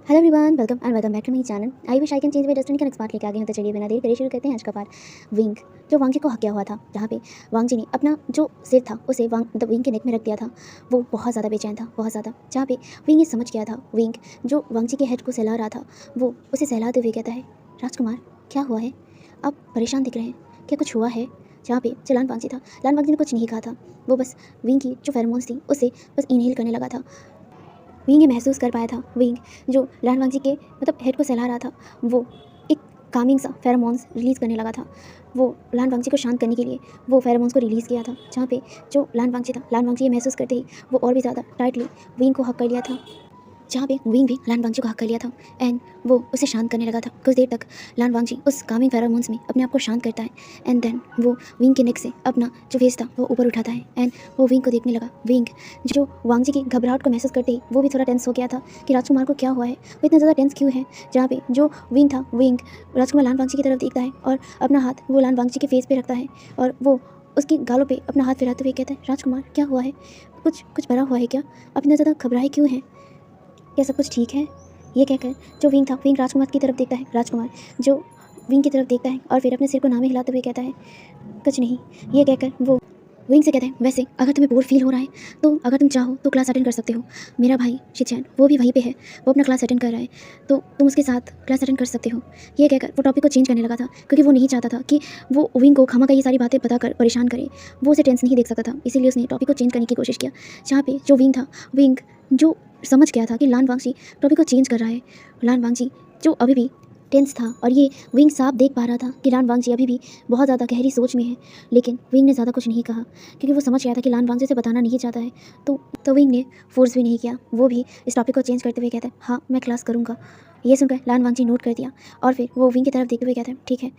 Hello everyone, welcome back to my channel. I wish I can change my destiny का next part लेके आ गए हैं। तो चलिए बिना देर करे शुरू करते हैं आज का पार्ट। विंग जो वांग जी को हत्या हुआ था, जहाँ पे वांग जी ने अपना जो सिर था उसे विंग के नेक में रख दिया था। वो बहुत ज़्यादा बेचैन था, बहुत ज़्यादा। जहाँ पे विंग ये समझ गया था, विंग जो वांग जी के हेड को सहला रहा था वो उसे सहलाते हुए कहता है, राजकुमार क्या हुआ है, आप परेशान दिख रहे हैं, क्या कुछ हुआ है? जहाँ पे जो लान वांग जी था, लान वांग जी ने कुछ नहीं कहा था। वो बस विंग की जो फेरोमोन्स थी उसे बस इनहेल करने लगा था। विंग ये महसूस कर पाया था, विंग जो लान वांग जी के हेड को सहला रहा था, वो एक कामिंग सा फेरोमोन्स रिलीज़ करने लगा था। वो लान वांग जी को शांत करने के लिए वो फेरोमोन्स को रिलीज़ किया था। जहाँ पे जो लान वांग जी था, लान वांग जी ये महसूस करते ही वो और भी ज़्यादा टाइटली विंग को हक कर लिया था। जहाँ पे विंग भी लान वांग जी को हक कर लिया था एंड वो उसे शांत करने लगा था। कुछ देर तक लान वांग जी उस कामिंग फेरोमोन्स में अपने आप को शांत करता है एंड देन वो विंग के नेक से अपना जो फेस था वो ऊपर उठाता है एंड वो विंग को देखने लगा। विंग जो वांग जी की घबराहट को महसूस करते ही वो भी थोड़ा टेंस हो गया था कि राजकुमार को क्या हुआ है, वो इतना ज़्यादा टेंस क्यों है। जहाँ पे जो विंग था, विंग राजकुमार लान वांग जी की तरफ देखता है और अपना हाथ वो लान वांग जी के फेस पे रखता है और वो उसकी गालों पे अपना हाथ फिराते हुए कहता है, राजकुमार क्या हुआ है, कुछ कुछ भरा हुआ है क्या, आप इतना ज़्यादा घबराए क्यों हैं, क्या सब कुछ ठीक है? ये कहकर जो विंग था, विंग राजकुमार की तरफ देखता है। राजकुमार जो विंग की तरफ देखता है और फिर अपने सिर को नामे हिलाते हुए कहता है, कुछ नहीं। ये कहकर वो विंग से कहता है, वैसे अगर तुम्हें बोर फील हो रहा है तो अगर तुम चाहो तो क्लास अटेंड कर सकते हो। मेरा भाई शिचैन वो भी वहीं पे है, वो अपना क्लास अटेंड कर रहा है, तो तुम उसके साथ क्लास अटेंड कर सकते हो। ये कहकर वो टॉपिक को चेंज करने लगा था क्योंकि वो नहीं चाहता था कि वो विंग को खामा का ये सारी बातें बताकर परेशान करे। वो उसे टेंस नहीं देख सकता था, इसीलिए उसने टॉपिक को चेंज करने की कोशिश किया। जहाँ पे जो विंग था, विंग जो समझ गया था कि लान वांग जी टॉपिक को चेंज कर रहा है। लान वांग जी जो अभी भी टेंस था और ये विंग साफ देख पा रहा था कि लान वांग जी अभी भी बहुत ज़्यादा गहरी सोच में है, लेकिन विंग ने ज़्यादा कुछ नहीं कहा क्योंकि वो समझ गया था कि लान वांग जी उसे बताना नहीं चाहता है। तो विंग ने फोर्स भी नहीं किया, वो भी इस टॉपिक को चेंज करते हुए कहता है, हाँ मैं क्लास करूँगा। ये सुनकर लान वांग जी नोट कर दिया और फिर वो विंग की तरफ देखते हुए कहता है, ठीक है।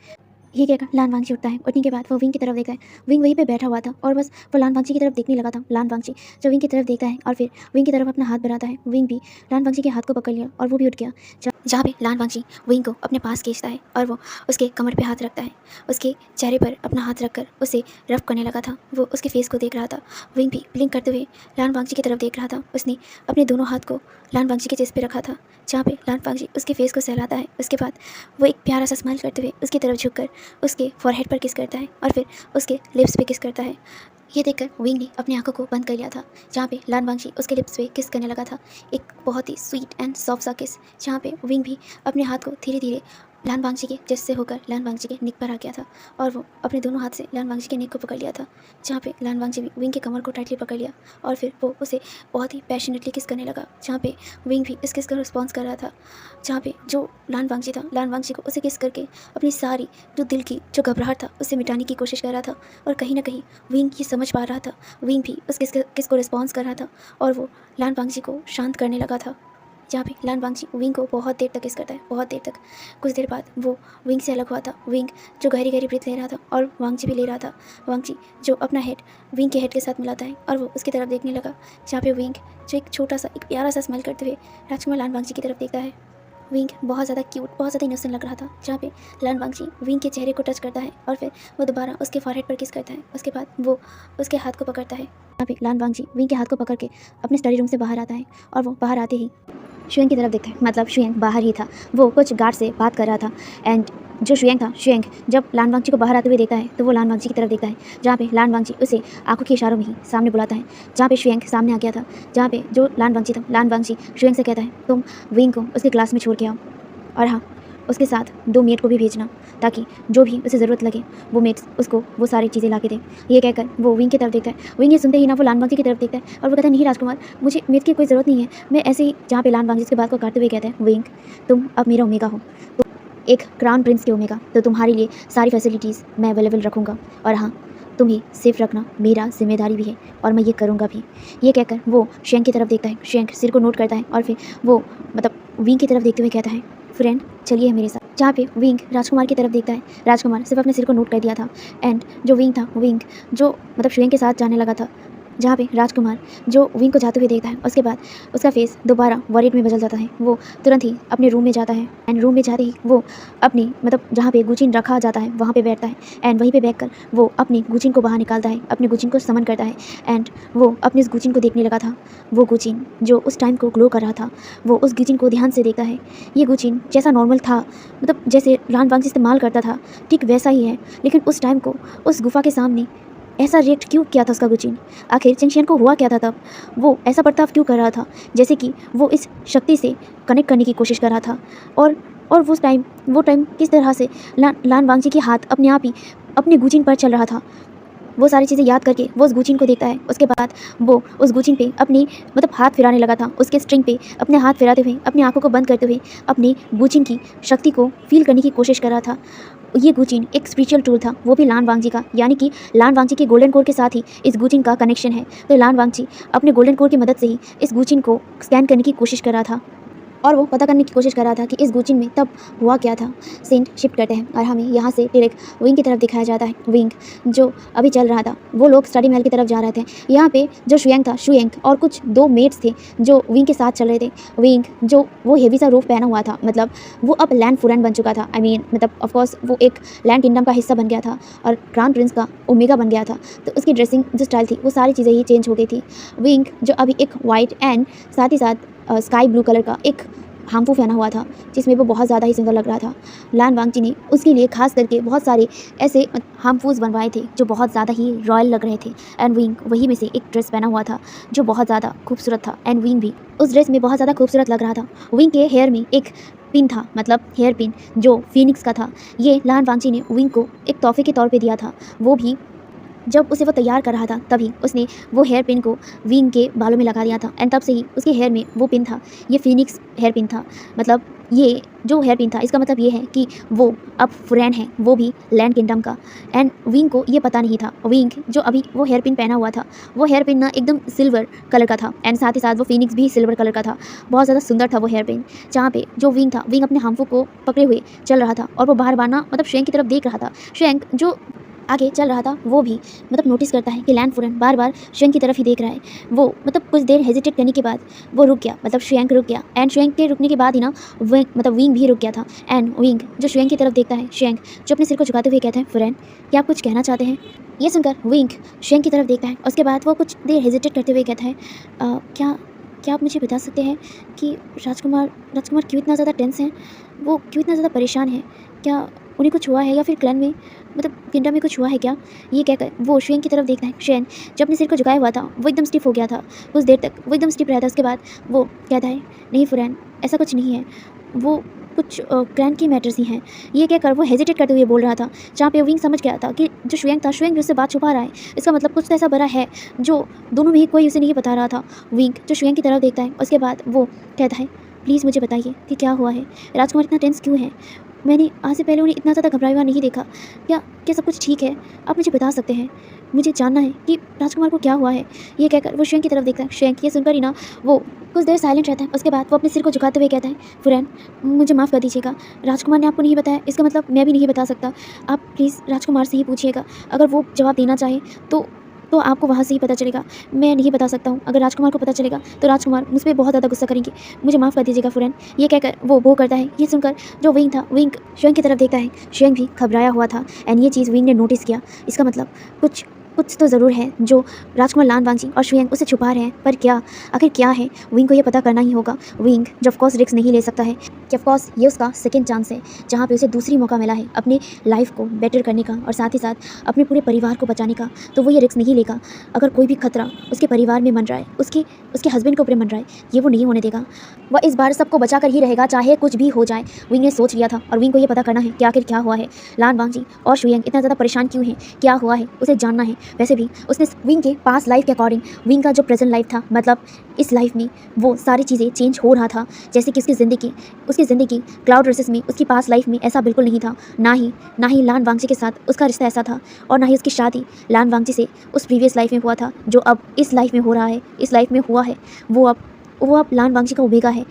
ये कहकर लान वांग जी उठता है। उठने के बाद वो विंग की तरफ देखता है। विंग वहीं पे बैठा हुआ था और बस वो लान वांग जी की तरफ देखने लगा था। लान वांग जी जो विंग की तरफ देखता है और फिर विंग की तरफ अपना हाथ बढ़ाता है। विंग भी लान वांग जी के हाथ को पकड़ लिया और वो भी उठ गया। जहाँ पे लान वांग जी विंग को अपने पास खींचता है और वो उसके कमर पे हाथ रखता है, उसके चेहरे पर अपना हाथ रखकर उसे रफ करने लगा था। वो उसके फेस को देख रहा था। विंग भी ब्लिंक करते हुए लान वांग जी की तरफ देख रहा था। उसने अपने दोनों हाथ को लान वांग जी के चेस्ट पे रखा था, जहाँ पे लान वांग जी उसके फेस को सहलाता है। उसके बाद वो एक प्यारा सा स्माइल करते हुए उसकी तरफ झुककर उसके फॉरहेड पर किस करता है और फिर उसके लिप्स पे किस करता है। ये देखकर विंग ने अपनी आंखों को बंद कर लिया था। जहाँ पे लान वांग जी उसके लिप्स पे किस करने लगा था, एक बहुत ही स्वीट एंड सॉफ्ट सा किस। जहाँ पे विंग भी अपने हाथ को धीरे धीरे लान वांग जी के चेस्ट से होकर लान वांग जी के नेक पर आ गया था और वो अपने दोनों हाथ से लान वांग जी के नेक को पकड़ लिया था। जहाँ पे लान वांग जी भी विंग के कमर को टाइटली पकड़ लिया और फिर वो उसे बहुत ही पैशनेटली किस करने लगा। जहाँ पे विंग भी इस किस का रिस्पॉन्स कर रहा था। जहाँ पे जो लान वांग जी था, लान वांग जी को उसे किस करके अपनी सारी जो दिल की जो घबराहट था उसे मिटाने की कोशिश कर रहा था। और कहीं ना कहीं विंग ये समझ पा रहा था, विंग भी उस किस को रिस्पॉन्स कर रहा था और वो लान वांग जी को शांत करने लगा था। जहाँ पे लान वांग जी विंग को बहुत देर तक किस करता है, बहुत देर तक। कुछ देर बाद वो विंग से अलग हुआ था। विंग जो गहरी गहरी ब्रीथ ले रहा था और वांग जी भी ले रहा था। वांग जी जो अपना हेड विंग के हेड के साथ मिलाता है और वो उसकी तरफ देखने लगा। जहाँ पे विंग जो एक छोटा सा एक प्यारा सा स्माइल करते हुए राजकुमार लान वांग जी की तरफ देखता है। विंग बहुत ज़्यादा क्यूट, बहुत ज़्यादा इनोसेंट लग रहा था। जहाँ पे लान वांग जी विंग के चेहरे को टच करता है और फिर वो दोबारा उसके फॉरहेड पर किस करता है। उसके बाद वो उसके हाथ को पकड़ता है। यहाँ पे लान वांग जी विंग के हाथ को पकड़ के अपने स्टडी रूम से बाहर आता है और वो बाहर आते ही शुएंग की तरफ देखता है, मतलब शुएंग बाहर ही था। वो कुछ गार्ड से बात कर रहा था एंड जो शुएंग था, शुएंग जब लान वांग जी को बाहर आते हुए देखता है तो वो लान वांग जी की तरफ देखता है। जहाँ पे लान वांग जी उसे आंखों के इशारों में ही सामने बुलाता है। जहाँ पे शुएंग सामने आ गया था। जहाँ पे जो लान वांग जी था, लान वांग जी शुएंग से कहता है, तुम विंग को उसके क्लास में छोड़ के आओ और हाँ, उसके साथ 2 मेट को भी भेजना ताकि जो भी उसे ज़रूरत लगे वो मेट्स उसको वो सारी चीज़ें ला के दें। ये कहकर वो विंग की तरफ देखता है। विंग ये सुनते ही ना वो लान वांग जी की तरफ देखता है और वो कहता है, नहीं राजकुमार, मुझे मेट की कोई ज़रूरत नहीं है, मैं ऐसे ही। जहाँ पे लान वांग जी इसके बात को काटते हुए कहते हैं, विंग तुम अब मेरा ओमेगा हो, तो एक क्राउन प्रिंस के ओमेगा, तो तुम्हारे लिए सारी फैसिलिटीज़ मैं अवेलेबल रखूँगा और हाँ, तुम ही सेफ रखना, मेरा जिम्मेदारी भी है और मैं ये करूँगा भी। ये कहकर वो शेंग की तरफ देखता है। शेंग सिर को नोट करता है और फिर वो विंग की तरफ देखते हुए कहता है, फ्रेंड चलिए मेरे साथ। जहाँ पे विंग राजकुमार की तरफ देखता है। राजकुमार सिर्फ अपने सिर को नोट कर दिया था एंड जो विंग था, विंग जो शुएंग के साथ जाने लगा था। जहाँ पे राजकुमार जो विंग को जाते हुए देखता है, उसके बाद उसका फेस दोबारा वॉरिड में बदल जाता है। वो तुरंत ही अपने रूम में जाता है एंड रूम में जाते ही वो अपनी मतलब जहाँ पे गुचिन रखा जाता है वहाँ पे बैठता है एंड वहीं पे बैठकर वो अपनी गुचिन को बाहर निकालता है, अपनी गुचिन को समन करता है एंड वो अपनी उस गुचिन को देखने लगा था। वो गुचिन जो उस टाइम को ग्लो कर रहा था, वो उस गुचिन को ध्यान से देखता है। ये गुचिन जैसा नॉर्मल था, मतलब जैसे लान वांग इस्तेमाल करता था ठीक वैसा ही है, लेकिन उस टाइम को उस गुफा के सामने ऐसा रिएक्ट क्यों किया था उसका गुचिन? आखिर चिंगशियन को हुआ क्या था तब? वो ऐसा बर्ताव क्यों कर रहा था जैसे कि वो इस शक्ति से कनेक्ट करने की कोशिश कर रहा था? और वो टाइम किस तरह से लान वांगजी के हाथ अपने आप ही अपने गुचिन पर चल रहा था? वो सारी चीज़ें याद करके वो उस गुचिन को देखता है। उसके बाद वो उस गुचिन पे अपनी मतलब हाथ फिराने लगा था, उसके स्ट्रिंग पे अपने हाथ फिराते हुए, अपनी आंखों को बंद करते हुए अपनी गुचिन की शक्ति को फील करने की कोशिश कर रहा था। ये गुचिन एक स्पिरिचुअल टूल था, वो भी लान वांगजी का, यानी कि लान वांगजी के गोल्डन कोर के साथ ही इस गुचिन का कनेक्शन है। तो लान वांगजी अपने गोल्डन कोर की मदद से ही इस गुचिन को स्कैन करने की कोशिश कर रहा था और वो पता करने की कोशिश कर रहा था कि इस गुचिन में तब हुआ क्या था। सीन शिफ्ट करते हैं और हमें यहाँ से डायरेक्ट विंग की तरफ दिखाया जाता है। विंग जो अभी चल रहा था, वो लोग स्टडी महल की तरफ जा रहे थे। यहाँ पे जो शुयंग था, शुयंग और कुछ 2 मेट्स थे जो विंग के साथ चल रहे थे। विंग जो वो हेवी सा रूफ पहना हुआ था, मतलब वो अब लैंड फुरन बन चुका था। मतलब ऑफकोर्स वो एक लैंड किंगडम का हिस्सा बन गया था और क्राउन प्रिंस का ओमेगा बन गया था। तो उसकी ड्रेसिंग जो स्टाइल थी वो सारी चीज़ें ही चेंज हो गई थी। विंग जो अभी एक वाइट एंड साथ ही साथ स्काई ब्लू कलर का एक हार्मफुल पहना हुआ था, जिसमें वो बहुत ज़्यादा ही सुंदर लग रहा था। लान वांगजी ने उसके लिए खास करके बहुत सारे ऐसे हार्मफुल्स बनवाए थे जो बहुत ज़्यादा ही रॉयल लग रहे थे एंड विंग वही में से एक ड्रेस पहना हुआ था जो बहुत ज़्यादा खूबसूरत था एंड विंग भी उस ड्रेस में बहुत ज़्यादा खूबसूरत लग रहा था। विंग के हेयर में एक पिन था, मतलब हेयर पिन जो फिनिक्स का था। ये लान वांगजी ने विंग को एक तोहफे के तौर पर दिया था। वो भी जब उसे वो तैयार कर रहा था तभी उसने वो हेयर पिन को विंग के बालों में लगा दिया था एंड तब से ही उसके हेयर में वो पिन था। ये फिनिक्स हेयर पिन था, मतलब ये जो हेयर पिन था इसका मतलब ये है कि वो अब फ्रेंड है, वो भी लैंड किंगडम का। एंड विंग को ये पता नहीं था। विंग जो अभी वो हेयर पिन पहना हुआ था, वो हेयर पिन ना एकदम सिल्वर कलर का था एंड साथ ही साथ वो फिनिक्स भी सिल्वर कलर का था। बहुत ज़्यादा सुंदर था वो हेयर पिन। जहाँ पे जो विंग था, विंग अपने हार्मफुल को पकड़े हुए चल रहा था और वो बार बार ना मतलब शेंग की तरफ देख रहा था। शेंग जो आगे चल रहा था वो भी मतलब नोटिस करता है कि लैंड फुरन बार बार शुयंग की तरफ ही देख रहा है। वो मतलब कुछ देर हेजिटेट करने के बाद वो रुक गया, मतलब शुयंग रुक गया एंड शुयंग के रुकने के बाद ही ना विंग भी रुक गया था। एंड विंग जो शुयंग की तरफ देखता है, शुयंग जो अपने सिर को झुकाते हुए कहता है, फुरन क्या आप कुछ कहना चाहते हैं? ये सुनकर विंग शुयंग की तरफ देखता है। उसके बाद वो कुछ देर हेजिटेट करते हुए कहता है, क्या आप मुझे बता सकते हैं कि राजकुमार क्यों इतना ज़्यादा टेंस हैं? वो क्यों इतना ज़्यादा परेशान है? क्या उन्हें कुछ हुआ है या फिर क्लैन में मतलब किंगडम में कुछ हुआ है क्या? ये कहकर वो शुयंग की तरफ देखता है। शुयंग जो अपने सिर को झुकाया हुआ था वो एकदम स्टिफ हो गया था। कुछ देर तक वो एकदम स्टिफ रहा था। उसके बाद वो कहता है, नहीं फुरैन, ऐसा कुछ नहीं है, वो कुछ क्लैन की मैटर्स ही हैं। ये कहकर वो हेजिटेट करते हुए बोल रहा था। जहाँ पे विंग समझ गया था कि जो शुयंग था, शुयंग भी उससे बात छुपा रहा है। इसका मतलब कुछ तो ऐसा बड़ा है जो दोनों में ही कोई उसे नहीं बता रहा था। विंग जो शुयंग की तरफ देखता है, उसके बाद वो कहता है, प्लीज़ मुझे बताइए कि क्या हुआ है? राजकुमार इतना टेंस क्यों है? मैंने आज से पहले उन्हें इतना ज़्यादा घबराया हुआ नहीं देखा। क्या सब कुछ ठीक है? आप मुझे बता सकते हैं? मुझे जानना है कि राजकुमार को क्या हुआ है। ये कहकर वो शुयंग की तरफ देखता है। शुयंग ये सुनकर ही ना वो कुछ देर साइलेंट रहता है। उसके बाद वो अपने सिर को झुकाते हुए कहता है, फुरैन मुझे माफ़ कर दीजिएगा, राजकुमार ने आपको नहीं बताया, इसका मतलब मैं भी नहीं बता सकता। आप प्लीज़ राजकुमार से ही पूछिएगा, अगर वो जवाब देना चाहे तो आपको वहाँ से ही पता चलेगा। मैं नहीं बता सकता हूँ। अगर राजकुमार को पता चलेगा तो राजकुमार मुझ पर बहुत ज़्यादा गुस्सा करेंगे। मुझे माफ़ कर दीजिएगा फुरैन। ये कहकर वो करता है। ये सुनकर जो विंग था, विंग शुयंग की तरफ देखता है। शुयंग भी घबराया हुआ था एंड ये चीज़ विंग ने नोटिस किया। इसका मतलब कुछ तो ज़रूर है जो राजकुमार लान वांगजी और शुयंग उसे छुपा रहे हैं, पर क्या, आखिर क्या है? विंग को ये पता करना ही होगा। विंग जो ऑफकोर्स रिस्क नहीं ले सकता है कि ऑफकोर्स ये उसका सेकंड चांस है जहाँ पे उसे दूसरी मौका मिला है अपनी लाइफ को बेटर करने का और साथ ही साथ अपने पूरे परिवार को बचाने का। तो वो ये रिस्क नहीं लेगा। अगर कोई भी खतरा उसके परिवार में मन रहा है, उसके हस्बैंड के ऊपर मन रहा है, ये वो नहीं होने देगा। वह इस बार सबको बचा कर ही रहेगा, चाहे कुछ भी हो जाए। विंग ने सोच लिया था और विंग को ये पता करना है कि आखिर क्या हुआ है। लान वांगजी और शुयंग इतना ज़्यादा परेशान क्यों हैं, क्या हुआ है, उसे जानना है। वैसे भी उसने विंग के पास लाइफ के अकॉर्डिंग विंग का जो प्रेजेंट लाइफ था, मतलब इस लाइफ में वो सारी चीज़ें चेंज हो रहा था। जैसे कि उसकी ज़िंदगी क्लाउड रेसेस में, उसकी पास लाइफ में ऐसा बिल्कुल नहीं था। ना ही लान वांगजी के साथ उसका रिश्ता ऐसा था और ना ही उसकी शादी लान वांगजी से उस प्रीवियस लाइफ में हुआ था जो अब इस लाइफ में हो रहा है, इस लाइफ में हुआ है। वो अब लान वांगजी का ओमेगा है।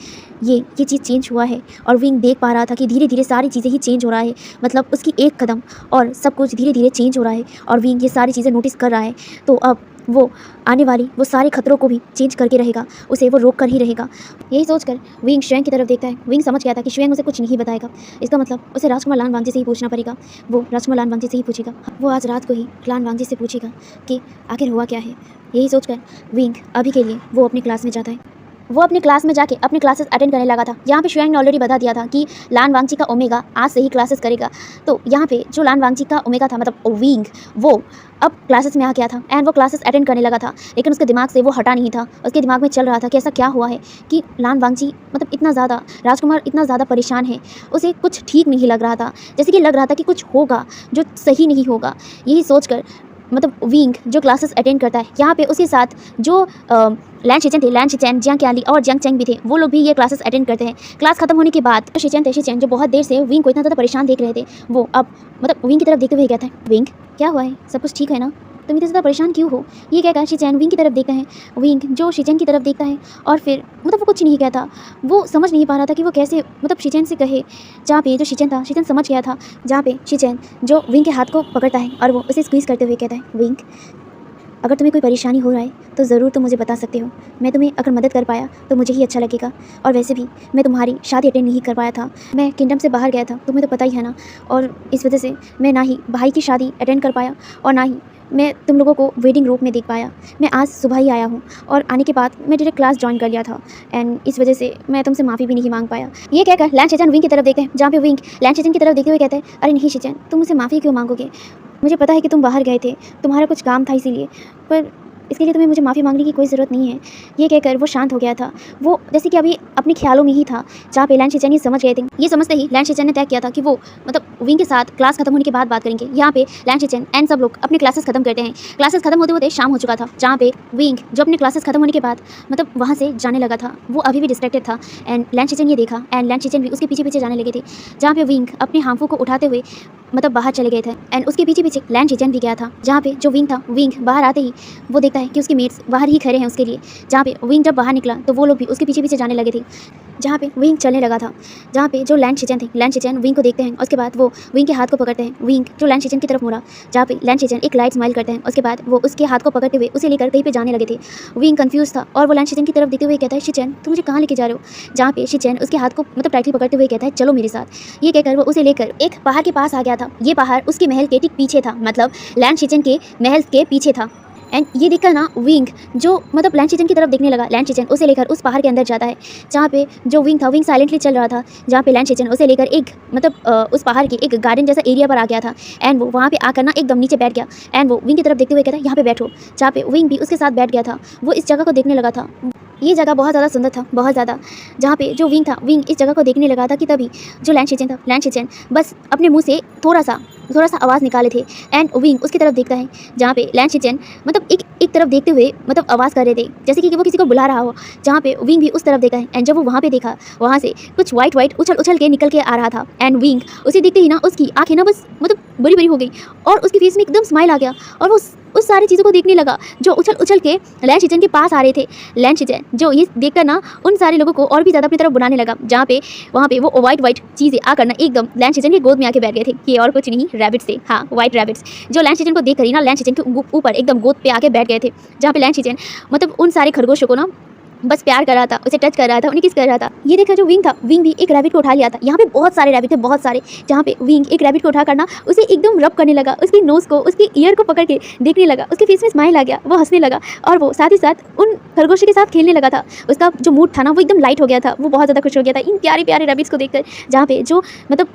ये चीज़ चेंज हुआ है और विंग देख पा रहा था कि धीरे धीरे सारी चीज़ें ही चेंज हो रहा है। मतलब उसकी एक कदम और सब कुछ धीरे धीरे चेंज हो रहा है और विंग ये सारी चीज़ें नोटिस कर रहा है। तो अब वो आने वाली वो सारे खतरों को भी चेंज करके रहेगा, उसे वो रोक कर ही रहेगा। यही सोचकर विंग शुएंग की तरफ देखता है। विंग समझ गया था कि शुएंग उसे कुछ नहीं बताएगा, इसका मतलब उसे राजकुमार लान वांगजी से ही पूछना पड़ेगा। वो राजकुमार लान वांगजी से ही पूछेगा, वो आज रात को ही लान वांगजी से पूछेगा कि आखिर हुआ क्या है। यही सोचकर विंग अभी के लिए वो अपनी क्लास में जाता है। वो अपने क्लास में जाके अपने क्लासेस अटेंड करने लगा था। यहाँ पे शुएंग ने ऑलरेडी बता दिया था कि लान वांगजी का ओमेगा आज से ही क्लासेस करेगा। तो यहाँ पे जो लान वांगजी का ओमेगा था, मतलब विंग, वो अब क्लासेस में आ गया था एंड वो क्लासेस अटेंड करने लगा था। लेकिन उसके दिमाग से वो हटा नहीं था। उसके दिमाग में चल रहा था कि ऐसा क्या हुआ है कि लान वांगजी मतलब इतना ज़्यादा, राजकुमार इतना ज़्यादा परेशान है। उसे कुछ ठीक नहीं लग रहा था, जैसे कि लग रहा था कि कुछ होगा जो सही नहीं होगा। यही सोचकर मतलब विंग जो क्लासेस अटेंड करता है, यहाँ पे उसके साथ जो लैन शिचेन थे, लैन शिचेन, जियांग क्याली और जियांग चेंग भी थे, वो लोग भी ये क्लासेस अटेंड करते हैं। क्लास खत्म होने के बाद शिचेन जो बहुत देर से विंग को इतना ज़्यादा परेशान देख रहे थे, वो अब मतलब विंग की तरफ देखते हुए कहता है, विंग क्या हुआ है, सब कुछ ठीक है ना, तुम इतने ज़्यादा परेशान क्यों हो। ये कहकर शिचेन विंग की तरफ देखता है। विंग जो शिचेन की तरफ देखता है और फिर मतलब वो कुछ नहीं कहता। वो समझ नहीं पा रहा था कि वो कैसे मतलब शिचेन से कहे। जहाँ पे जो शिचेन था, शिचेन समझ गया था। जहाँ पे शिचेन जो विंग के हाथ को पकड़ता है और वो उसे स्क्वीज़ करते हुए कहता है, विंग अगर तुम्हें कोई परेशानी हो रहा है तो ज़रूर तुम मुझे बता सकते हो। मैं तुम्हें अगर मदद कर पाया तो मुझे ही अच्छा लगेगा। और वैसे भी मैं तुम्हारी शादी अटेंड नहीं कर पाया था, मैं किंगडम से बाहर गया था, तुम्हें तो पता ही है ना। और इस वजह से मैं ना ही भाई की शादी अटेंड कर पाया और ना ही मैं तुम लोगों को वेडिंग रूम में देख पाया। मैं आज सुबह ही आया हूँ और आने के बाद मैं डायरेक्ट क्लास ज्वाइन कर लिया था एंड इस वजह से मैं तुमसे माफ़ी भी नहीं मांग पाया। ये कहकर लैन शिचेन विंग की तरफ देखते हैं। जहाँ पे विंग लैन शिचेन की तरफ देखते हुए कहते हैं, अरे नहीं शिचेन, तुम मुझसे माफ़ी क्यों मांगोगे, मुझे पता है कि तुम बाहर गए थे, तुम्हारा कुछ काम था इसीलिए, पर इसके लिए तुम्हें मुझे माफ़ी मांगने की कोई ज़रूरत नहीं है। ये कहकर वो शांत हो गया था। वो जैसे कि अभी अपने ख्यालों में ही था। जहाँ पे लैन शिचेन ये समझ गए थे। ये समझते ही लैन शिचेन ने तय किया था कि वो मतलब विंग के साथ क्लास खत्म होने के बाद बात करेंगे। यहाँ पे लैन शिचेन एंड सब लोग अपने क्लासेस खत्म करते हैं। क्लासेस खत्म होते होते शाम हो चुका था। जहाँ पे विंग जो अपने क्लासेस खत्म होने के बाद मतलब वहाँ से जाने लगा था, वो अभी भी डिस्ट्रैक्टेड था एंड लैन शिचेन ये देखा एंड लैन शिचेन भी उसके पीछे पीछे जाने लगे थे। जहाँ पे विंग अपने हांफू को उठाते हुए मतलब बाहर चले गए थे एंड उसके पीछे पीछे लैन शिचेन भी गया था। जहाँ पे जो विंग था, विंग बाहर आते ही वो देखता है कि उसके मेट्स बाहर ही खड़े हैं उसके लिए। जहाँ पे विंग जब बाहर निकला तो वो लोग भी उसके पीछे पीछे जाने लगे थे। जहाँ पे विंग चलने लगा था, जहाँ पे जो लैन शिचेन थे, लैन शिचेन विंग को देखते हैं। उसके बाद वो विंग के हाथ को पकड़ते हैं। विंग जो लैन शिचेन की तरफ मुड़ा, जहाँ पे लैन शिचेन एक लाइट स्माइल करते हैं। उसके बाद वो उसके हाथ को पकड़ते हुए उसे लेकर कहीं पे जाने लगे थे। विंग कंफ्यूज था और वो लैन शिचेन की तरफ देखते हुए कहता है, शिचेन तुम मुझे कहाँ लेके जा रहे हो। जहाँ पे शिचेन उसके हाथ को मतलब टाइटली पकड़ते हुए कहता है, चलो मेरे साथ। ये कहकर वो उसे लेकर एक पहाड़ के पास आ गया था। ये पहाड़ उसके महल के ठीक पीछे था, मतलब लैन शिचेन के महल के पीछे था। एंड ये देखकर ना विंग जो मतलब लैन शिचेन की तरफ देखने लगा। लैन शिचेन उसे लेकर उस पहाड़ के अंदर जाता है। जहाँ पे जो विंग था, विंग साइलेंटली चल रहा था। जहाँ पे लैन शिचेन उसे लेकर एक मतलब उस पहाड़ के एक गार्डन जैसा एरिया पर आ गया था एंड वो वहाँ पे आकर ना एकदम नीचे बैठ गया एंड वो विंग की तरफ देखते हुए कहता है, यहाँ पे बैठो। जहाँ पे विंग भी उसके साथ बैठ गया था। वो इस जगह को देखने लगा था। ये जगह बहुत ज़्यादा सुंदर था, बहुत ज़्यादा। जहाँ पे जो विंग था, विंग इस जगह को देखने लगा था कि तभी जो लैन शिचेन था, लैन शिचेन बस अपने मुंह से थोड़ा सा आवाज़ निकाले थे एंड विंग उसकी तरफ देखता है। जहाँ पे लैन शिचेन मतलब एक तरफ देखते हुए मतलब आवाज़ कर रहे थे, जैसे कि वो किसी को बुला रहा हो। जहाँ पे विंग भी उस तरफ देखा है एंड जब वो वहाँ पे देखा, वहाँ से कुछ वाइट उछल के निकल के आ रहा था एंड विंग उसे देखते ही ना उसकी आँखें ना बस मतलब बड़ी बड़ी हो गई और उसके फेस में एकदम स्माइल आ गया और वो उस सारी चीज़ों को देखने लगा जो उछल के लैन शिचेन के पास आ रहे थे। लैन शिचेन जो ये देखकर ना उन सारे लोगों को और भी ज़्यादा अपनी तरफ बुलाने लगा। जहाँ पे वहाँ पे वो वाइट चीज़ें आकर ना एकदम लैन शिचेन की गोद में आके बैठ गए थे। ये और कुछ नहीं, रैबिट्स थे। हाँ, वाइट रैबिट्स जो लैन शिचेन को देख कर ही ना लैन शिचेन के ऊपर एकदम गोद पे आके बैठ गए थे। जहाँ पे लैन शिचेन मतलब उन सारे खरगोशों को ना बस प्यार कर रहा था, उसे टच कर रहा था, उन्हें किस कर रहा था। ये देखा जो विंग था, विंग भी एक रैबिट को उठा लिया था। यहाँ पे बहुत सारे रैबिट थे, बहुत सारे। जहाँ पे विंग एक रैबिट को उठा करना उसे एकदम रब करने लगा, उसकी नोज़ को, उसकी ईयर को पकड़ के देखने लगा। उसके फेस में स्माइल आ गया, वो हंसने लगा और वो साथ ही साथ उन खरगोशों के साथ खेलने लगा था। उसका जो मूड था ना वो एकदम लाइट हो गया था, वो बहुत ज़्यादा खुश हो गया था इन प्यारे प्यारे रैबिट्स को देखकर। जहाँ पे जो मतलब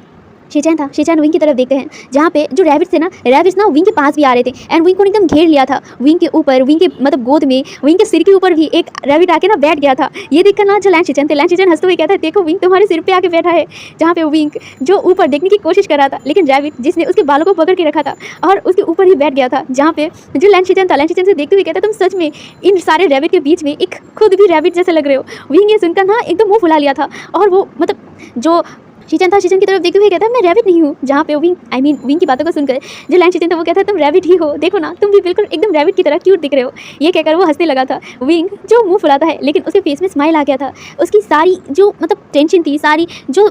शिचेन था, शिचेन विंग की तरफ देखते हैं। जहाँ पे जो रैबिट्स थे ना, रैबिट्स ना विंग के पास भी आ रहे थे एंड विंग को एकदम घेर लिया था। विंग के ऊपर, विंग के मतलब गोद में, विंग के सिर के ऊपर भी एक रैबिट आके ना बैठ गया था। ये देखकर ना जो लैन शिचेन थे, लैन शिचेन हंसते हुए कहता है, देखो विंग तुम्हारे सिर पे आके बैठा है। जहाँ पे विंग जो ऊपर देखने की कोशिश कर रहा था, लेकिन रैबिट जिसने उसके बालों को पकड़ के रखा था और उसके ऊपर ही बैठ गया था। जहाँ पे जो लैन शिचेन था, लैन शिचेन से देखते हुए कहता, तुम सच में इन सारे रैबिट के बीच में एक खुद भी रैबिट जैसे लग रहे हो। विंग ये सुनकर ना एकदम मुँह फुला लिया था और वो मतलब जो शिचेन था, शिचेन की तरफ देखते हुए कहता है, मैं रैबिट नहीं हूँ। जहाँ पे विंग की बातों को सुनकर जो लैन शिचेन था वो कहता है, तुम रैबिट ही हो, देखो ना तुम भी बिल्कुल एकदम रैबिट की तरह क्यूट दिख रहे हो। ये कहकर वो हंसने लगा था। विंग जो मुंह फुलाता है लेकिन उसके फेस में स्माइल आ गया था। उसकी सारी जो मतलब टेंशन थी, सारी जो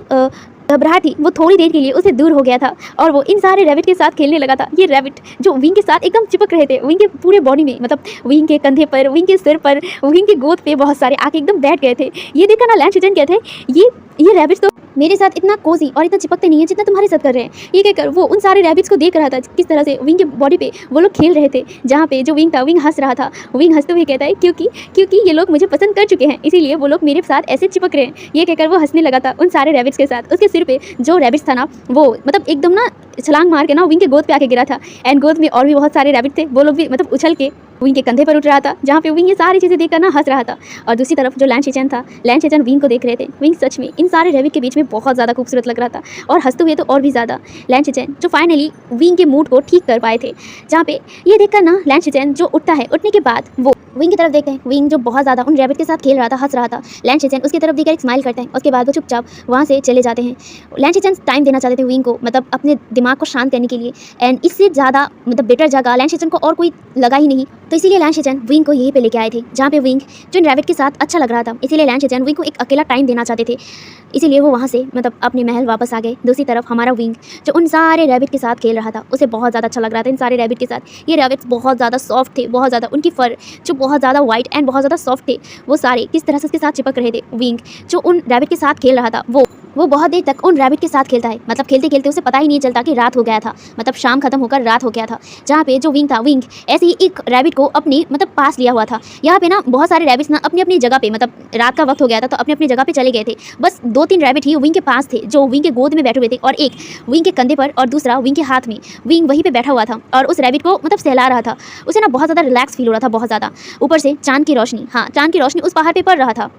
घबराहट थी वो थोड़ी देर के लिए उससे दूर हो गया था और वो इन सारे रैबिट के साथ खेलने लगा था। ये रैबिट जो विंग के साथ एकदम चिपक रहे थे, विंग के पूरे बॉडी में, मतलब विंग के कंधे पर, विंग के सिर पर, विंग की गोद पे बहुत सारे आके एकदम बैठ गए थे। ये देखकर ना लैंस शीजन कहते हैं ये रैबिट्स तो मेरे साथ इतना कोजी और इतना चिपकते नहीं है जितना तुम्हारे साथ कर रहे हैं। ये कहकर वो उन सारे रैबिट्स को देख रहा था किस तरह से विंग के बॉडी पे वो लोग खेल रहे थे। जहाँ पे जो विंग था, विंग हंस रहा था। विंग हंसते हुए कहता है क्योंकि ये लोग मुझे पसंद कर चुके हैं, इसीलिए वो लोग मेरे साथ ऐसे चिपक रहे हैं। ये कहकर वो हंसने लगा था उन सारे रैबिट्स के साथ। उसके सिर पे जो रैबिट्स था ना, वो मतलब एकदम ना छलांग मार के ना विंग के गोद पे आके गिरा था। एंड गोद में और भी बहुत सारे रैबिट थे, वो लोग भी मतलब उछल के विंग के कंधे पर उठ रहा था, जहाँ पे विंग ये सारी चीज़ें देखकर ना हंस रहा था। और दूसरी तरफ जो लैंस शीजन था, लैंस शीजन विंग को देख रहे थे। विंग सच में इन सारे रैबिट के बीच में बहुत ज़्यादा खूबसूरत लग रहा था और हंसते हुए तो और भी ज़्यादा। लैंस शीजन जो फाइनली विंग के मूड को ठीक कर पाए थे, जहाँ पे ये देखकर ना लैंस शीजन जो उठता है, उठने के बाद वो विंग की तरफ देखते हैं। विंग जो बहुत ज़्यादा उन रैबिट के साथ खेल रहा था, हंस रहा था। लैंस शीजन उसकी तरफ देखकर एक स्माइल करते हैं। उसके बाद वो चुपचाप वहाँ से चले जाते हैं। लैंस शीजन टाइम देना चाहते थे विंग को, मतलब अपने दिमाग को शांत करने के लिए। एंड इससे ज़्यादा मतलब बेटर जगह लैंस शीजन को और कोई लगा ही नहीं, तो इसीलिए लैंस शीजन विंग को यहीं पे लेके आए थे, जहाँ पे विंग जो इन रैबिट के साथ अच्छा लग रहा था। इसीलिए लैंस शीजन विंग को एक अकेला टाइम देना चाहते थे, इसीलिए वो वहाँ से मतलब अपने महल वापस आ गए। दूसरी तरफ हमारा विंग जो उन सारे रैबिट के साथ खेल रहा था, उसे बहुत ज़्यादा अच्छा लग रहा था इन सारे रैबिट के साथ। ये रैबिट्स बहुत ज़्यादा सॉफ्ट थे, बहुत ज़्यादा उनकी फर जो बहुत ज़्यादा वाइट एंड बहुत ज़्यादा सॉफ्ट थे, वो सारे किस तरह से उसके साथ चिपक रहे थे। विंग जो उन रैबिट के साथ खेल रहा था, वो बहुत देर तक उन रैबिट के साथ खेलता है। मतलब खेलते खेलते उसे पता ही नहीं चलता कि रात हो गया था, मतलब शाम खत्म होकर रात हो गया था। जहाँ पे जो विंग था, विंग ऐसे ही एक रैबिट को अपने मतलब पास लिया हुआ था। यहाँ पे ना बहुत सारे रैबिट्स ना अपनी अपनी जगह पे, मतलब रात का वक्त हो गया था तो अपनी अपनी जगह पे चले गए थे। बस 2-3 रैबिट ही विंग के पास थे, जो विंग के गोद में बैठे हुए थे, और एक विंग के कंधे पर और दूसरा विंग के हाथ में। विंग वहीं पे बैठा हुआ था और उस रैबिट को मतलब सहला रहा था। उसे ना बहुत ज़्यादा रिलैक्स फील हो रहा था, बहुत ज़्यादा। ऊपर से चांद की रोशनी, हाँ चांद की रोशनी उस पहाड़ पे पड़ रहा था।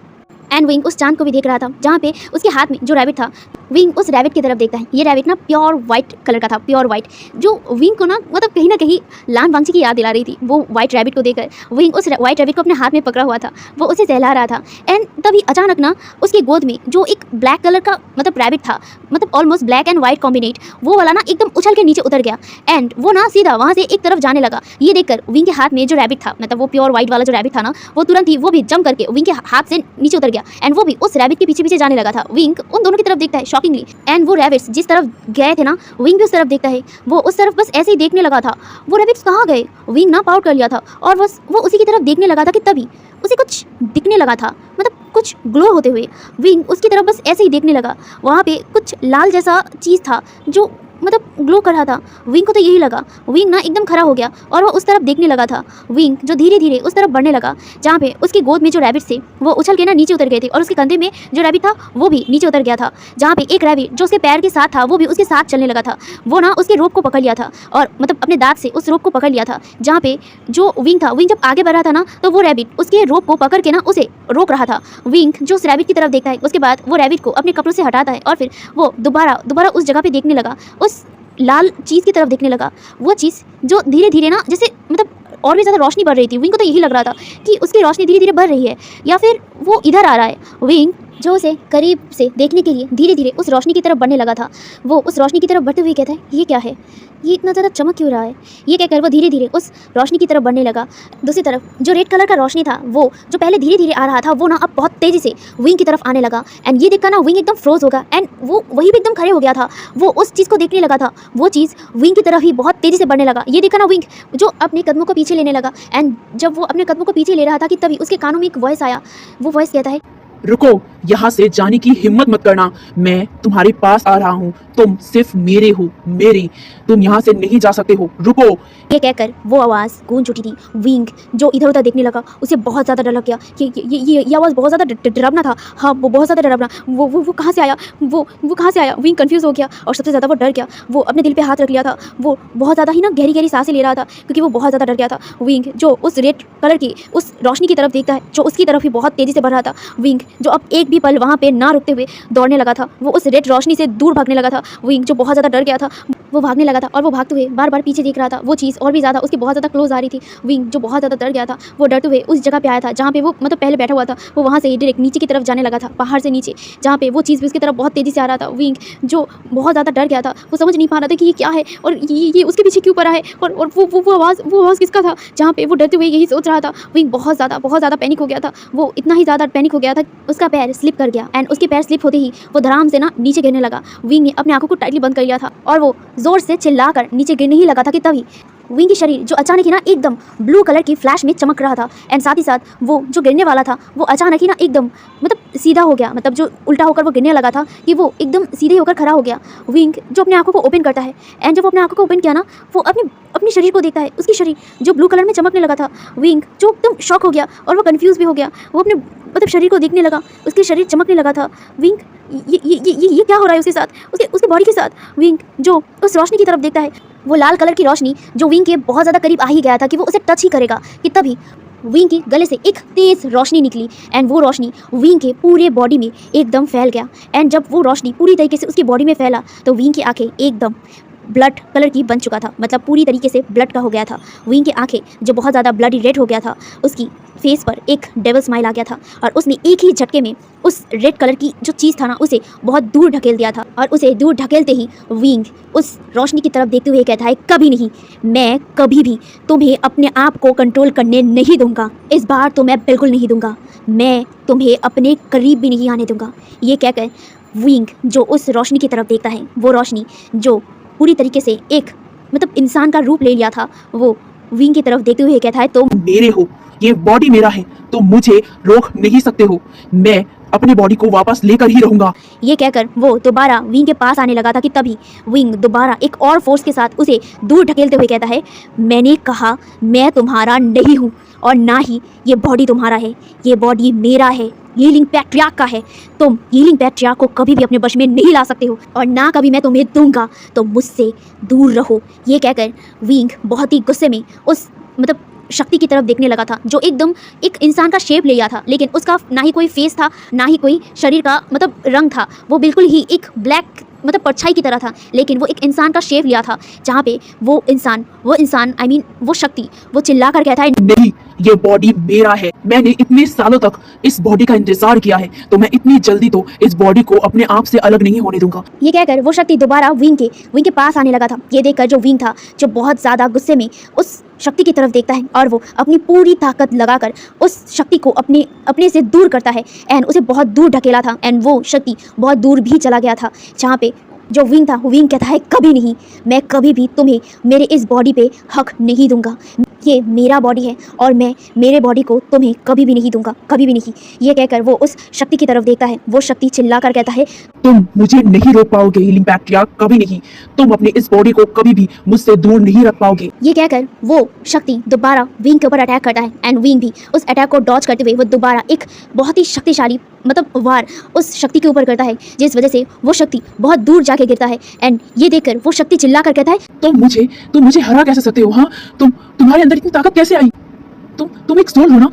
एंड विंग उस चांद को भी देख रहा था, जहाँ पे उसके हाथ में जो रैबिट था। विंग उस रैबिट की तरफ देखता है। ये रैबिट ना प्योर वाइट कलर का था, प्योर वाइट, जो विंग को ना मतलब कहीं ना कहीं लान वांगची की याद दिला रही थी। वो वाइट रैबिट को देखकर विंग उस वाइट रैबिट को अपने हाथ में पकड़ा हुआ था, वो उसे सहला रहा था। एंड तभी अचानक ना उसकी गोद में जो एक ब्लैक कलर का मतलब रैबिट था, मतलब ऑलमोस्ट ब्लैक एंड वाइट कॉम्बिनेट, वो वाला ना एकदम उछल के नीचे उतर गया। एंड वो ना सीधा वहाँ से एक तरफ जाने लगा। ये देखकर विंग के हाथ में जो रैबिट था, मतलब वो प्योर वाइट वाला जो रैबिट था ना, वो तुरंत ही वो भी जंप करके विंग के हाथ से नीचे उतर गया। एंड वो भी उस रैबिट के पीछे पीछे जाने लगा था। विंग उन दोनों की तरफ देखता है शॉकिंगली। एंड वो रैबिट्स जिस तरफ गए थे ना, विंग भी उस तरफ देखता है। वो उस तरफ बस ऐसे ही देखने लगा था। वो रैबिट्स कहाँ गए, विंग ना पाउट कर लिया था और बस वो उसी की तरफ देखने लगा था कि तभी उसे कुछ दिखने लगा था, मतलब कुछ ग्लो होते हुए। विंग उसकी तरफ बस ऐसे ही देखने लगा। वहाँ पे कुछ लाल जैसा चीज़ था जो मतलब ग्लो कर रहा था। विंग को तो यही लगा। विंग ना एकदम खड़ा हो गया और वो उस तरफ देखने लगा था। विंग जो धीरे धीरे उस तरफ बढ़ने लगा, जहाँ पे उसकी गोद में जो रैबिट थे वो उछल के ना नीचे उतर गए थे, और उसके कंधे में जो रैबिट था वो भी नीचे उतर गया था। जहाँ पे एक रैबिट जो उसके पैर के साथ था, वो भी उसके साथ चलने लगा था। वो ना उसके रोप को पकड़ लिया था और मतलब अपने दांत से उस रोप को पकड़ लिया था। जहाँ पे जो विंग था, विंग जब आगे बढ़ रहा था ना, तो वो रैबिट उसके रोप को पकड़ के ना उसे रोक रहा था। विंग जो उस रैबिट की तरफ देखता है, उसके बाद वो रैबिट को अपने कपड़ों से हटाता है और फिर वो दोबारा उस जगह पे देखने लगा, उस लाल चीज़ की तरफ देखने लगा। वो चीज़ जो धीरे धीरे ना जैसे मतलब और भी ज़्यादा रोशनी बढ़ रही थी। विंग को तो यही लग रहा था कि उसकी रोशनी धीरे धीरे बढ़ रही है या फिर वो इधर आ रहा है। विंग जो उसे करीब से देखने के लिए धीरे धीरे उस रोशनी की तरफ बढ़ने लगा था। वो उस रोशनी की तरफ बढ़ते हुए कहता है, ये क्या है, ये इतना ज़्यादा चमक क्यों रहा है। ये कहकर वो धीरे धीरे उस रोशनी की तरफ बढ़ने लगा। दूसरी तरफ जो रेड कलर का रोशनी था, वो जो पहले धीरे धीरे आ रहा था, वो ना अब बहुत तेज़ी से विंग की तरफ आने लगा। एंड ये देखकर ना विंग एकदम फ्रोज होगा। एंड वो वहीं भी एकदम खड़े हो गया था। वो उस चीज़ को देखने लगा था। वो चीज़ विंग की तरफ ही बहुत तेज़ी से बढ़ने लगा। ये देखकर ना विंग जो अपने कदमों को पीछे लेने लगा। एंड जब वो अपने कदमों को पीछे ले रहा था कि तभी उसके कानों में एक वॉइस आया। वो वॉइस कहता है, रुको, यहाँ से जाने की हिम्मत मत करना। मैं तुम्हारे पास आ रहा हूँ। तुम सिर्फ मेरे हो, मेरी। तुम यहाँ से नहीं जा सकते हो। रुको। ये कहकर वो आवाज़ गूंज उठी थी। विंग जो इधर उधर देखने लगा, उसे बहुत ज़्यादा डर लग गया कि ये आवाज़ बहुत ज़्यादा डरावना था। हाँ, वो बहुत ज़्यादा डरावना। वो कहाँ से आया, वो कहाँ से आया। विंग कंफ्यूज हो गया और सबसे ज़्यादा वो डर गया। वो अपने दिल पे हाथ रख लिया था। वो बहुत ज़्यादा ही ना गहरी गहरी सांसें ले रहा था, क्योंकि वो बहुत ज़्यादा डर गया था। विंग जो उस रेड कलर की उस रोशनी की तरफ देखता है, जो उसकी तरफ ही बहुत तेज़ी से बढ़ रहा था। विंग जो अब एक भी पल वहाँ पे ना रुकते हुए दौड़ने लगा था। वो उस रेड रोशनी से दूर भागने लगा था। विंग जो बहुत ज़्यादा डर गया था, वो भागने लगा था और वो भागते हुए बार बार पीछे देख रहा था। वो चीज़ और भी ज़्यादा उसके बहुत ज़्यादा क्लोज आ रही थी। विंग जो बहुत ज़्यादा डर गया था, वो डरते हुए उस जगह पे आया था जहाँ पे वो मतलब पहले बैठा हुआ था। वो वहाँ से डायरेक्ट नीचे की तरफ जाने लगा था, पहाड़ से नीचे, जहाँ पे वो चीज़ भी उसकी तरफ बहुत तेज़ी से आ रहा था। विंग जो बहुत ज़्यादा डर गया था, वो समझ नहीं पा रहा था कि ये क्या है और ये उसके पीछे क्यों पड़ा है, और वो आवाज़ किसका था, जहाँ पे वो डरते हुए यही सोच रहा था। विंग बहुत ज़्यादा पैनिक हो गया था। वो इतना ही ज़्यादा पैनिक हो गया था, उसका पैर स्लिप कर गया एंड उसके पैर स्लिप होते ही वो धड़ाम से ना नीचे गिरने लगा। विंग ने अपने आंखों को टाइटली बंद कर लिया था और वो जोर से चिल्लाकर नीचे गिरने ही लगा था कि तभी विंग की शरीर जो अचानक ही ना एकदम ब्लू कलर की फ्लैश में चमक रहा था एंड साथ ही साथ वो जो गिरने वाला था वो अचानक ही ना एकदम मतलब सीधा हो गया, मतलब जो उल्टा होकर वो गिरने लगा था कि वो एकदम सीधे होकर खड़ा हो गया। विंग जो अपने आंखों को ओपन करता है एंड जब वो अपने आंखों को ओपन किया ना वो अपने शरीर को देखता है, उसकी शरीर जो ब्लू कलर में चमकने लगा था। विंग जो एकदम शॉक हो गया और वो कंफ्यूज भी हो गया, वो अपने मतलब शरीर को देखने लगा, उसकी शरीर चमकने लगा था। विंग ये क्या हो रहा है उसके साथ, उसके बॉडी के साथ। विंग जो उस रोशनी की तरफ देखता है, वो लाल कलर की रोशनी जो विंग के बहुत ज़्यादा करीब आ ही गया था कि वो उसे टच ही करेगा कि तभी विंग के गले से एक तेज़ रोशनी निकली एंड वो रोशनी विंग के पूरे बॉडी में एकदम फैल गया। एंड जब वो रोशनी पूरी तरीके से उसकी बॉडी में फैला तो विंग की आंखें एकदम ब्लड कलर की बन चुका था, मतलब पूरी तरीके से ब्लड का हो गया था। विंग की आंखें जो बहुत ज़्यादा ब्लडी रेड हो गया था, उसकी फेस पर एक डेविल स्माइल आ गया था और उसने एक ही झटके में उस रेड कलर की जो चीज़ था ना उसे बहुत दूर ढकेल दिया था। और उसे दूर ढकेलते ही विंग उस रोशनी की तरफ देखते हुए कहता है, कभी नहीं, मैं कभी भी तुम्हें अपने आप को कंट्रोल करने नहीं दूंगा। इस बार तो मैं बिल्कुल नहीं दूंगा, मैं तुम्हें अपने करीब भी नहीं आने दूंगा। ये कहकर विंग जो उस रोशनी की तरफ देखता है, वो रोशनी जो पूरी तरीके से एक मतलब इंसान का रूप ले लिया था, वो विंग की तरफ देखते हुए कहता है, तो मेरे हो, ये बॉडी मेरा है, तो मुझे रोक नहीं सकते हो। मैं अपनी बॉडी को वापस लेकर ही रहूंगा। ये कहकर वो दोबारा विंग के पास आने लगा था कि तभी विंग दोबारा एक और फोर्स के साथ उसे दूर ढकेलते हुए कहता है, मैंने कहा मैं तुम्हारा नहीं हूँ और ना ही ये बॉडी तुम्हारा है, ये बॉडी मेरा है, यीलिंग पैट्रियार्क का है। तुम यीलिंग पैट्रियार्क को कभी भी अपने वश में नहीं ला सकते हो और ना कभी मैं तुम्हें दूंगा, तो मुझसे दूर रहो। ये कहकर विंग बहुत ही गुस्से में उस मतलब शक्ति की तरफ देखने लगा था जो एकदम एक इंसान का शेप ले लिया था, लेकिन उसका ना ही कोई फेस था ना ही कोई शरीर का मतलब रंग था, वो बिल्कुल ही एक ब्लैक मतलब परछाई की तरह था, लेकिन वो एक इंसान का शेप लिया था जहाँ पे वो इंसान आई मीन वो शक्ति वो चिल्ला कर कहता है, नहीं, ये बॉडी मेरा है। मैंने इतने सालों तक इस बॉडी का इंतजार किया है, तो मैं इतनी जल्दी तो इस बॉडी को अपने आप से अलग नहीं होने दूंगा। ये कहकर वो शक्ति दोबारा विंग के पास आने लगा था। ये देखकर जो विंग था जो बहुत ज़्यादा गुस्से में उस शक्ति की तरफ देखता है और वो अपनी पूरी ताकत लगाकर उस शक्ति को अपने से दूर करता है एंड उसे बहुत दूर ढकेला था एंड वो शक्ति बहुत दूर भी चला गया था, जहाँ पे जो विंग था विंग कहता है, कभी नहीं, मैं कभी भी तुम्हें मेरे इस बॉडी पे हक नहीं दूंगा। ये मेरा बॉडी है और मैं मेरे बॉडी को तुम्हें कभी भी नहीं दूंगा, कभी भी नहीं। ये कहकर वो उस शक्ति की तरफ देखता है। वो शक्ति चिल्लाकर कहता है, तुम मुझे नहीं रोक पाओगे हीलिंग पैट्रियार्क, कभी नहीं। तुम अपने इस बॉडी को कभी भी मुझसे दूर नहीं रख पाओगे। ये कहकर वो शक्ति दोबारा विंग के ऊपर अटैक करता है एंड विंग भी उस अटैक को डॉज करते हुए वो दोबारा एक बहुत ही शक्तिशाली मतलब वार उस शक्ति के ऊपर करता है, जिस वजह से वो शक्ति बहुत दूर जाके गिरता है एंड ये देखकर वो शक्ति चिल्ला कर कहता है, तुम मुझे हरा कैसे सकते हो? हाँ, तुम्हारे अंदर इतनी ताकत कैसे आई? तुम एक सोल हो ना,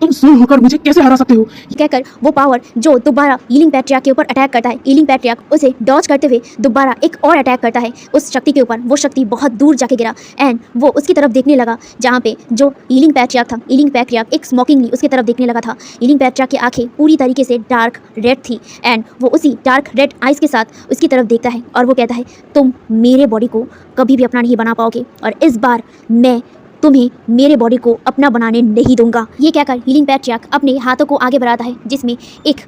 तुम सोल होकर मुझे कैसे हरा सकते हो? कहकर वो पावर जो दोबारा यीलिंग पैट्रियार्क के ऊपर अटैक करता है, यीलिंग पैट्रियार्क उसे डॉज करते हुए दोबारा एक और अटैक करता है उस शक्ति के ऊपर। वो शक्ति बहुत दूर जाके गिरा एंड वो उसकी तरफ देखने लगा जहाँ पे जो यीलिंग पैट्रियार्क था। यीलिंग पैट्रियार्क एक स्मोकिंगली उसकी तरफ देखने लगा था। यीलिंग पैट्रियार्क की आंखें पूरी तरीके से डार्क रेड थी एंड वो उसी डार्क रेड आइज के साथ उसकी तरफ देखता है और वो कहता है, तुम मेरे बॉडी को कभी भी अपना नहीं बना पाओगे और इस बार मैं तुम्हें मेरे बॉडी को अपना बनाने नहीं दूंगा। ये कहकर हीलिंग पैट्रियार्क अपने हाथों को आगे बढ़ाता है, जिसमें एक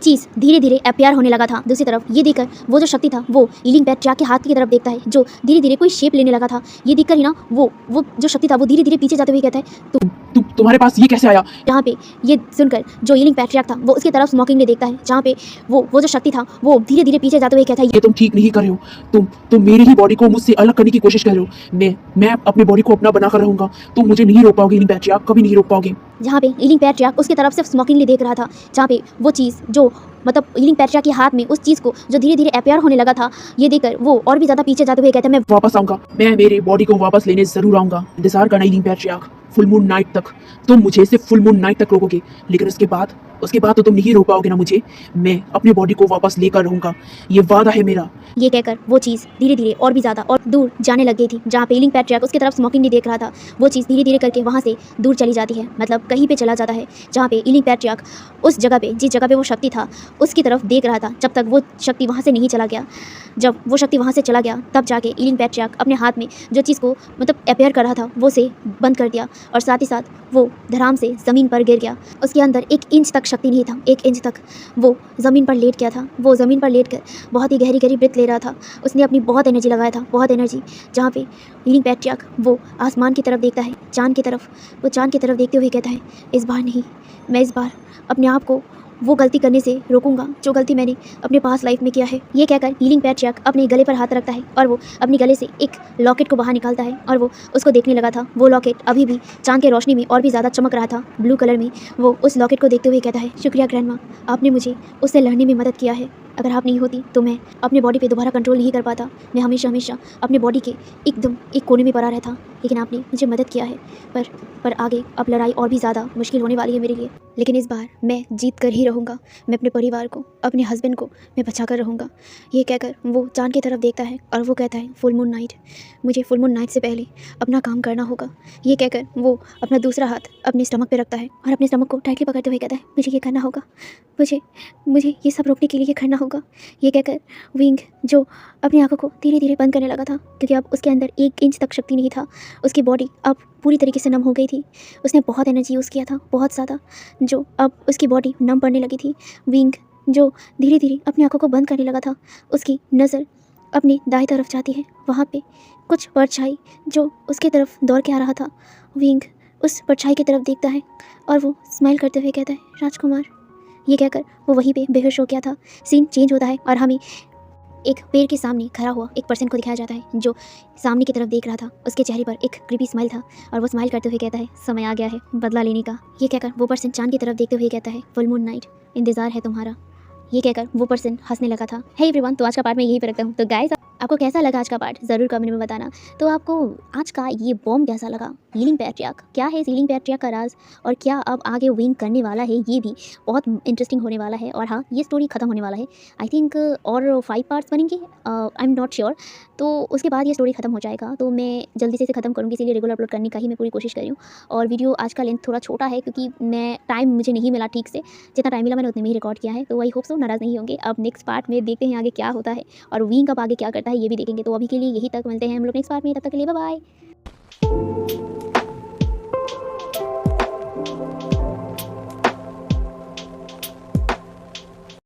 चीज़ धीरे धीरे अपीयर होने लगा था। दूसरी तरफ ये देखकर वो जो शक्ति था वो हीलिंग पैट्रियार्क के हाथ की तरफ देखता है जो धीरे धीरे कोई शेप लेने लगा था। ये देखकर ही ना वो जो शक्ति था वो धीरे धीरे पीछे जाते हुए कहता है, तुम्हारे पास ये कैसे आया? जहाँ पे ये सुनकर जो हीलिंग पैट्रियार्क था वो उसकी तरफ स्मोकिंगली देखता है, जहाँ पे वो जो शक्ति था वो धीरे धीरे पीछे जाते हुए कहता है, ये तुम ठीक नहीं कर रहे हो। तुम मेरी ही बॉडी को मुझसे अलग करने की कोशिश कर रहे हो। मैं अपनी बॉडी को अपना बनाकर रहूंगा। तुम मुझे नहीं रोक पाओगे हीलिंग पैट्रियार्क, कभी नहीं रोक पाओगे। जहाँ पे हीलिंग पैट्रियार्क उसकी तरफ सिर्फ स्मोकिंगली देख रहा था, जहाँ पे वो चीज़ जो मतलब हीलिंग पैट्रियार्क के हाथ में उस चीज़ को जो धीरे धीरे अपीयर होने लगा था, ये देखकर वो और भी ज़्यादा पीछे जाते हुए कहता है, मैं वापस आऊंगा, मैं मेरे बॉडी को वापस लेने जरूर आऊंगा। इंतजार करना healing patriarch, full moon night तक। तुम मुझे सिर्फ फुल मून नाइट तक रोकोगे, लेकिन उसके बाद तो तुम नहीं रोक पाओगे ना मुझे। मैं अपनी बॉडी को वापस लेकर रहूंगा, ये वादा है मेरा। ये कहकर वो चीज़ धीरे धीरे और भी ज़्यादा और दूर जाने लग गई थी। जहाँ पे हीलिंग पैट्रियार्क उसकी तरफ स्मोकिंग नहीं देख रहा था, वो चीज़ धीरे धीरे करके वहाँ से दूर चली जाती है, मतलब कहीं पे चला जाता है। जहाँ पे हीलिंग पैट्रियार्क उस जगह पे जिस जगह पे वो शक्ति था उसकी तरफ देख रहा था, जब तक वो शक्ति वहाँ से नहीं चला गया। जब वो शक्ति वहाँ से चला गया तब जाके हीलिंग पैट्रियार्क अपने हाथ में जो चीज़ को मतलब अपीयर कर रहा था वो से बंद कर दिया और साथ ही साथ वो धड़ाम से ज़मीन पर गिर गया। उसके अंदर 1 इंच तक शक्ति नहीं था, 1 इंच तक। वो ज़मीन पर लेट गया था। वो ज़मीन पर लेट कर बहुत ही गहरी गहरी ब्रेथ ले रहा था। उसने अपनी बहुत एनर्जी लगाया था, बहुत एनर्जी। जहाँ पे हीलिंग पैट्रियार्क वो आसमान की तरफ देखता है, चाँद की तरफ। वो चाँद की तरफ देखते हुए कहता है, इस बार नहीं, मैं इस बार अपने आप को वो गलती करने से रोकूंगा जो गलती मैंने अपने पास लाइफ में किया है। ये कहकर हीलिंग पैट्रियार्क अपने गले पर हाथ रखता है और वो अपने गले से एक लॉकेट को बाहर निकालता है और वो उसको देखने लगा था। वो लॉकेट अभी भी चांद के रोशनी में और भी ज़्यादा चमक रहा था, ब्लू कलर में। वो उस लॉकेट को देखते हुए कहता है, शुक्रिया ग्रैंडमा, आपने मुझे उससे लड़ने में मदद किया है। अगर आप नहीं होती तो मैं अपने बॉडी पे दोबारा कंट्रोल नहीं कर पाता। मैं हमेशा हमेशा अपने बॉडी के एकदम एक कोने में पड़ा रहता, लेकिन आपने मुझे मदद किया है। पर आगे अब लड़ाई और भी ज़्यादा मुश्किल होने वाली है मेरे लिए, लेकिन इस बार मैं जीत कर ही रहूँगा। मैं अपने परिवार को, अपने हस्बैंड को मैं बचा कर रहूँगा। ये कहकर वो चाँद की तरफ देखता है और वो कहता है, फुल मून नाइट, मुझे फुल मून नाइट से पहले अपना काम करना होगा। ये कहकर वो अपना दूसरा हाथ अपने स्टमक पे रखता है और अपने स्टमक को टाइटली पकड़ते हुए कहता है, मुझे ये करना होगा, मुझे ये सब रोकने के लिए ये करना होगा। ये कहकर विंग जो अपनी आंखों को धीरे धीरे बंद करने लगा था, क्योंकि अब उसके अंदर 1 इंच तक शक्ति नहीं था। उसकी बॉडी अब पूरी तरीके से नम हो गई थी। उसने बहुत एनर्जी यूज़ किया था, बहुत ज़्यादा, जो अब उसकी बॉडी नम पड़ने लगी थी। विंग जो धीरे धीरे अपनी आंखों को बंद करने लगा था, उसकी नज़र अपनी दाएं तरफ जाती है। वहाँ पे कुछ परछाई जो उसके तरफ दौड़ के आ रहा था। विंग उस परछाई की तरफ देखता है और वो स्माइल करते हुए कहता है, राजकुमार। ये कहकर वो वहीं पे बेहोश हो गया था। सीन चेंज होता है और हमें एक पेड़ के सामने खड़ा हुआ एक पर्सन को दिखाया जाता है, जो सामने की तरफ देख रहा था। उसके चेहरे पर एक क्रीपी स्माइल था और वो स्माइल करते हुए कहता है, समय आ गया है बदला लेने का। ये कहकर वो पर्सन चांद की तरफ देखते हुए कहता है, फुल मून नाइट, इंतजार है तुम्हारा। ये कहकर वो पर्सन हंसने लगा था। हे एवरीवन, तो आज का पार्ट मैं यहीं पर रखता हूँ। तो गाइस, आपको कैसा लगा आज का पार्ट ज़रूर कमेंट में बताना। तो आपको आज का ये बॉम्ब कैसा लगा? हीलिंग पैट्रियार्क, क्या है हीलिंग पैट्रियार्क का राज और क्या अब आगे विंग करने वाला है, ये भी बहुत इंटरेस्टिंग होने वाला है। और हाँ, ये स्टोरी ख़त्म होने वाला है, आई थिंक और 5 पार्ट्स बनेंगे, आई एम नॉट श्योर। तो उसके बाद ये स्टोरी ख़त्म हो जाएगा, तो मैं जल्दी से इसे ख़त्म करूँगी, इसीलिए रेगुलर अपलोड करने का ही मैं पूरी कोशिश कर रही हूँ। और वीडियो आज का लेंथ थोड़ा छोटा है, क्योंकि मैं टाइम मुझे नहीं मिला ठीक से, जितना टाइम मिला मैंने उतने में ही रिकॉर्ड किया है। तो आई होप सो नाराज़ नहीं होंगे। अब नेक्स्ट पार्ट में देखते हैं आगे क्या होता है और विंग अब आगे क्या करता है, ये भी देखेंगे। तो अभी के लिए यही तक, मिलते हैं हम लोग नेक्स्ट पार्ट में, तब तक के लिए बाय बाय।